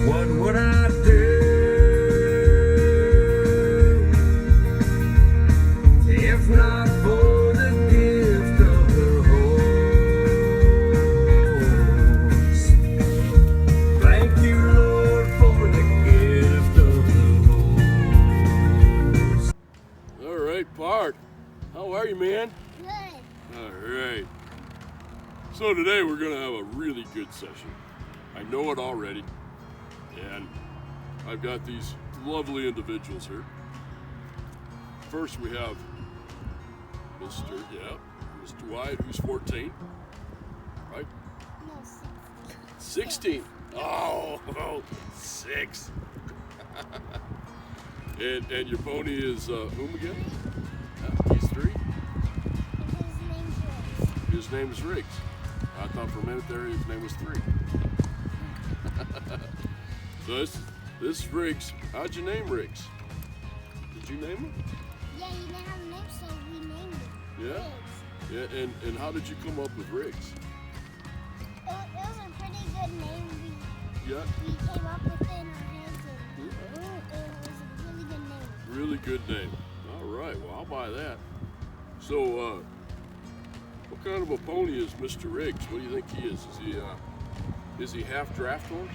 What would I do if not for the gift of the horse? Thank you, Lord, for the gift of the horse. All right, Bart. How are you, man? Good. All right. So today we're going to have a really good session. I know it already. And I've got these lovely individuals here. First we have Mr. Wyatt, who's 14, right? No, 16. Oh, 6. and your pony is whom again? He's 3. His name's Riggs. His name is Riggs. I thought for a minute there his name was 3. So this is Riggs. How'd you name Riggs? Did you name him? Yeah, he didn't have a name, so we named him. Yeah? Riggs. Yeah, and how did you come up with Riggs? It was a pretty good name. Yeah? We came up with it in our heads, and it was a really good name. Really good name. All right, well, I'll buy that. So, what kind of a pony is Mr. Riggs? What do you think he is? Is he half draft horse?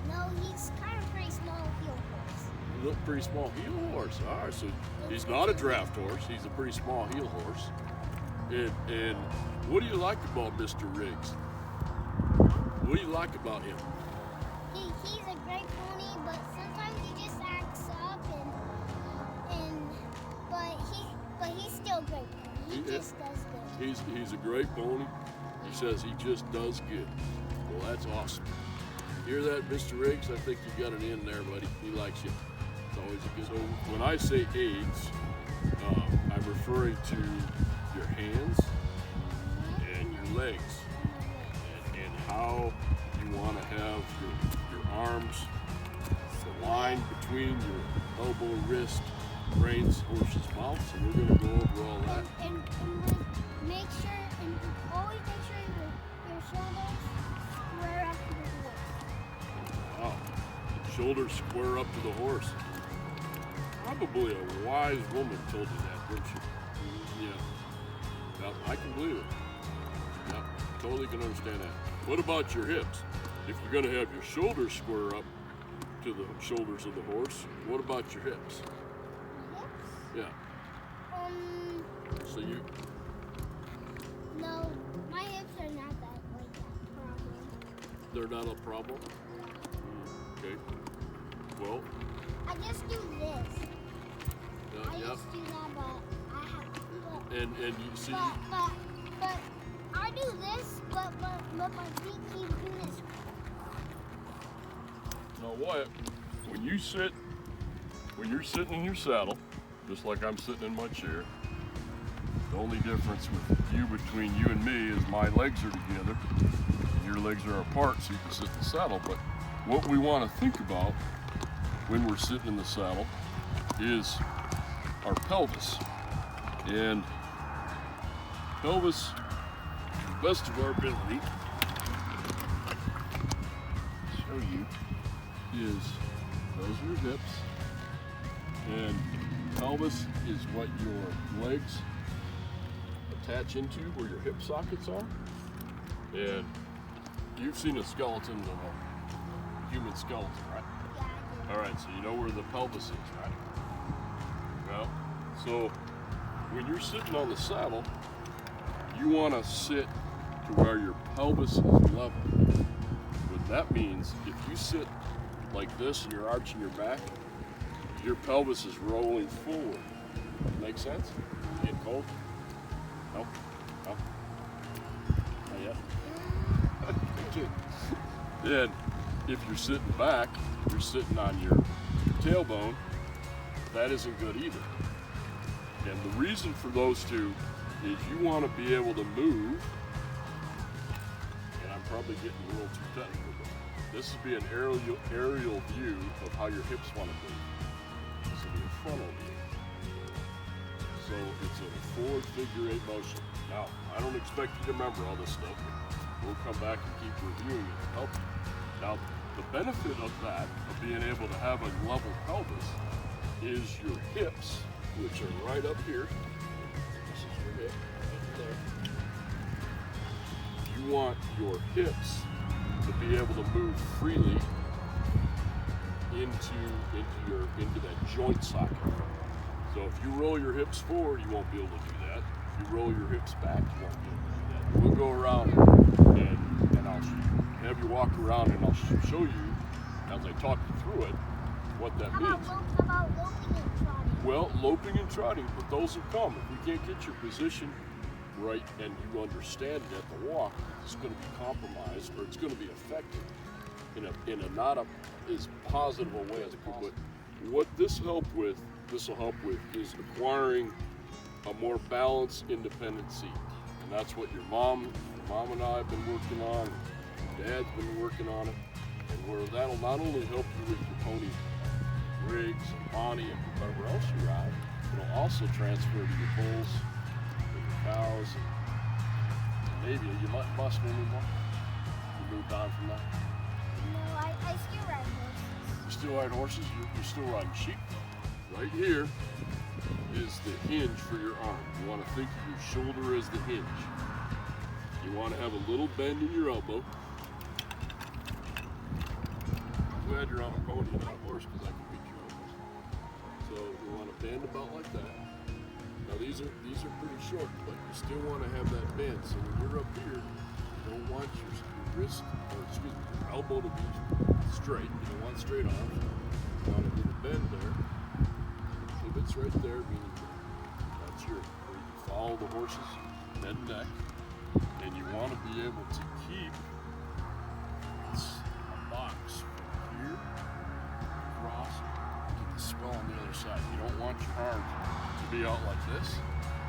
No, he's kind of pretty small heel horse. A little pretty small heel horse. All right, so he's not a draft horse. He's a pretty small heel horse. And what do you like about Mr. Riggs? What do you like about him? He's a great pony, but sometimes he just acts up, but he's still a great pony. He just does good. He's a great pony. He says he just does good. Well, that's awesome. Hear that, Mr. Riggs? I think you got it in there, buddy. He likes you. It's always a good. So when I say aids, I'm referring to your hands and your legs, and how you want to have your arms, the line between your elbow, wrist, reins, horse's mouth. So we're going to go over all that. And make sure, and always make sure your shoulders square up to the horse. Wow. Shoulders square up to the horse. Probably a wise woman told you that, didn't she? Yeah. Yep, I can believe it. Yep, totally can understand that. What about your hips? If you're going to have your shoulders square up to the shoulders of the horse, what about your hips? My hips? Yeah. So you... No, my hips are not that problem. They're not a problem? Okay. Well... I just do this. I Yep. just do that, but I have. And you see... But I do this, but my feet keep doing this. Now Wyatt, when you're sitting in your saddle, just like I'm sitting in my chair, the only difference between you and me is my legs are together, your legs are apart so you can sit in the saddle. But what we want to think about when we're sitting in the saddle is our pelvis. And pelvis, to the best of our ability, show you, is those are your hips, and pelvis is what your legs attach into, where your hip sockets are. And you've seen a skeleton of a human skeleton, right? Yeah, All right, so you know where the pelvis is, right? Well, so when you're sitting on the saddle, you want to sit to where your pelvis is level. What that means, if you sit like this and you're arching your back, your pelvis is rolling forward. Make sense? Get cold? No? No? Not yet? Okay. Then, if you're sitting back, you're sitting on your tailbone, that isn't good either. And the reason for those two is you want to be able to move, and I'm probably getting a little too technical, but this would be an aerial view of how your hips want to move. This will be a frontal view. So it's a forward figure 8 motion. Now, I don't expect you to remember all this stuff. We'll come back and keep reviewing it to help you. Now, The benefit of that, of being able to have a level pelvis, is your hips, which are right up here. This is your hip, right there. You want your hips to be able to move freely into that joint socket. So if you roll your hips forward, you won't be able to do that. If you roll your hips back, you won't be able to do that. We'll go around and I'll have you walk around and I'll show you, as I talk you through it, what that means. How about loping and trotting? Well, loping and trotting, but those will come. If we can't get your position right and you understand it at the walk, it's going to be compromised or it's going to be affected in a not as positive a way as possible. But what this will help with is acquiring a more balanced, independent seat. And that's what your mom and I have been working on, your dad's been working on it, and where that'll not only help you with your pony Riggs and Bonnie and whatever else you ride, it'll also transfer to your bulls and your cows and maybe you must anymore. You moved on from that. No, I still ride horses. You still ride horses, you're still riding sheep. Right here is the hinge for your arm. You want to think of your shoulder as the hinge. You want to have a little bend in your elbow. I'm glad you're on a pony and not a horse because I can beat your elbows. So you want to bend about like that. Now these are pretty short, but you still want to have that bend. So when you're up here, you don't want your wrist, or excuse me, your elbow to be straight. You don't want straight arms. You want a little bend there. Pivots right there, meaning that's where you follow the horse's head and neck. And you want to be able to keep a box from here across to the swell on the other side. You don't want your arms to be out like this.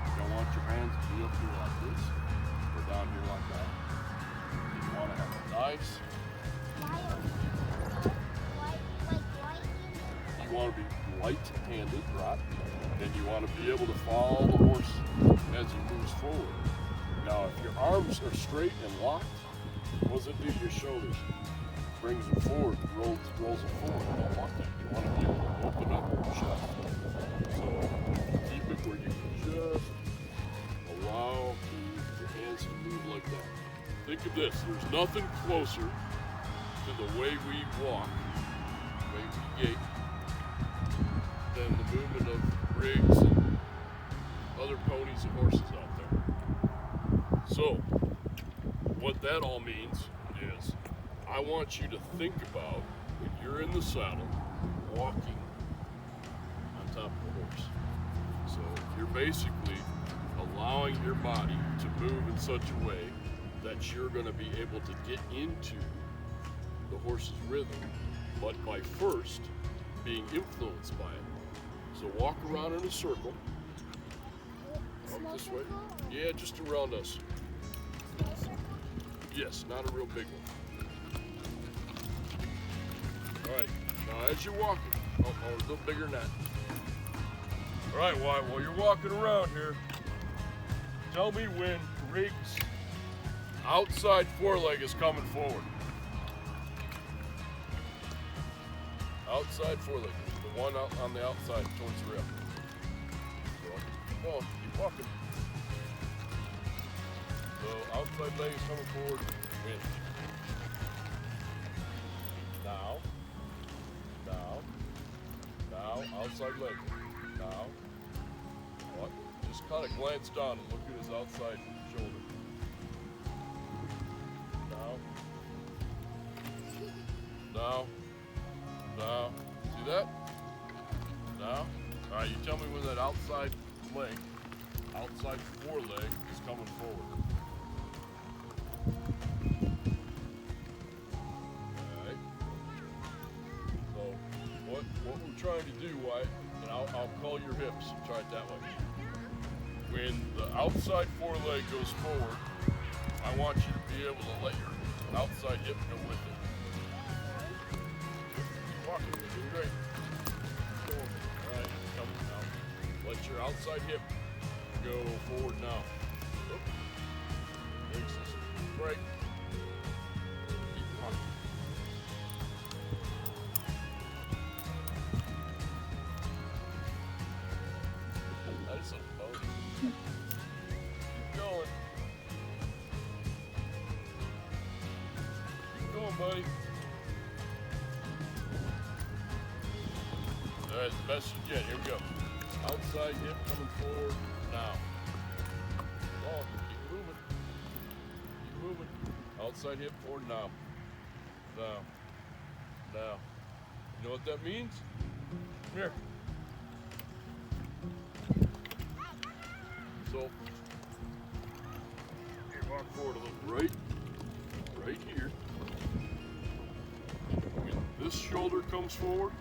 You don't want your hands to be up here like this or down here like that. You want to have a nice. You want to be light-handed, right? And you want to be able to follow the horse as he moves forward. Now, if your arms are straight and locked, what does it do to your shoulders? Brings them forward, rolls them forward. You don't want that. You want to be able to open up your chest. So keep it where you can just allow your hands to move like that. Think of this. There's nothing closer to the way we walk, the way we gait, than the movement of Riggs and other ponies and horses out there. So, what that all means is, I want you to think about when you're in the saddle, walking on top of the horse. So, you're basically allowing your body to move in such a way that you're going to be able to get into the horse's rhythm, but by first being influenced by it. So walk around in a circle. Up this way. Yeah, just around us. Yes, not a real big one. All right, now as you're walking, a little bigger than that. All right, Wyatt, while you're walking around here, tell me when Riggs' outside foreleg is coming forward. Outside foreleg. The one out on the outside towards the rib. So keep going, keep walking. So outside leg is coming forward. In. Now, outside leg. Now, what? Just kind of glance down and look at his outside shoulder. Now, see that? Now, all right, you tell me when that outside foreleg is coming forward. All right. So, what we're trying to do, Wyatt, and I'll call your hips. Try it that way. When the outside foreleg goes forward, I want you to be able to let your outside hip go with it. Keep walking, you're doing great. All right, come now. Let your outside hip go forward now. Release this. Break. Keep walking. as best you can. Here we go. Outside hip coming forward now. Come on, keep moving. Keep moving. Outside hip forward now. Now. Now. You know what that means? Come here. So, here, walk forward a little. Right here. When this shoulder comes forward,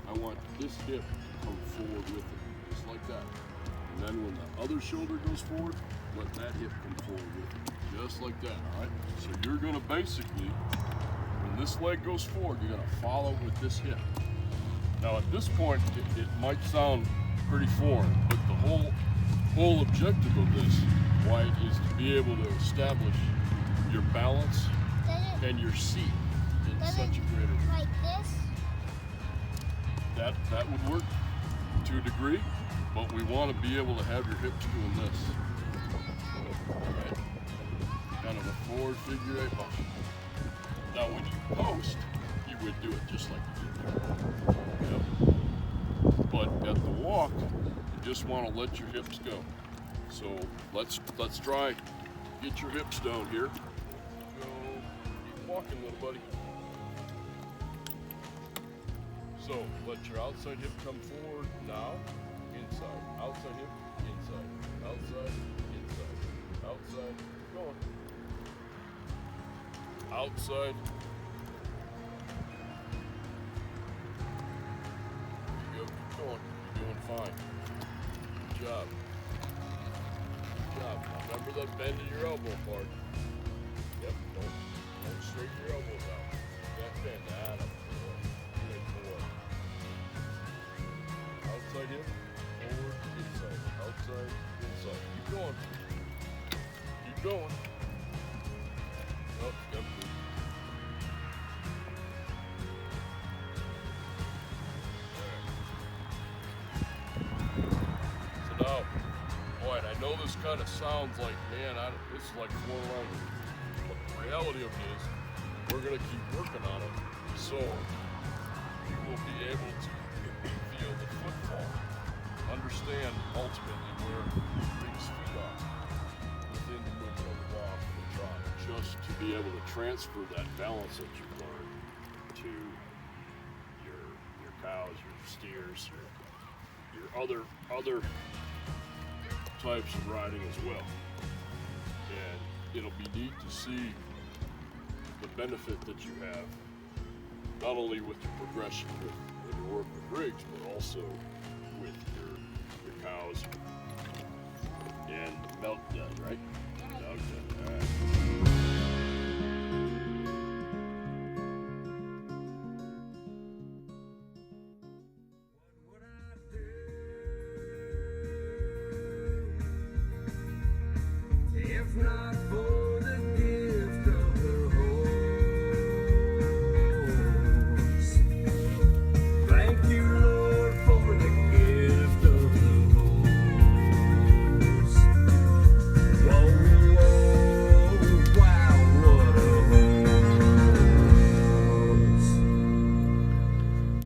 I want this hip to come forward with it, just like that. And then when the other shoulder goes forward, let that hip come forward with it, just like that, all right? So you're gonna basically, when this leg goes forward, you're gonna follow with this hip. Now at this point, it might sound pretty foreign, but the whole objective of this, Wyatt, is to be able to establish your balance and your seat in such a greater way. Like this? That would work to a degree, but we want to be able to have your hips doing this. Right? Kind of a forward figure eight motion. Now when you post, you would do it just like you did there. Yep. But at the walk, you just want to let your hips go. So let's try get your hips down here. Go, keep walking, little buddy. So let your outside hip come forward now. Inside, outside hip, inside, outside, inside, outside. Keep going. Outside. There you go. Keep going. You're doing fine. Good job. Good job. Now remember that bend in your elbow part. Yep. Don't straighten your elbows out. That bend. That up. Outside hip, forward, inside, outside, inside. Keep going. Keep going. Oh, yep. So now, boy, I know this kind of sounds like, man, this is like foreign language. But the reality of it is, we're going to keep working on it. So, you will be able to feel the footfall. Understand ultimately where Riggs' feet are within the movement of the walk and the trot, just to be able to transfer that balance that you've learned to your cows, your steers, your other types of riding as well. And it'll be neat to see the benefit that you have, not only with your progression with your work with Riggs, but also with your cows and milk dud, right? Milk dud, all right. What would I do if not for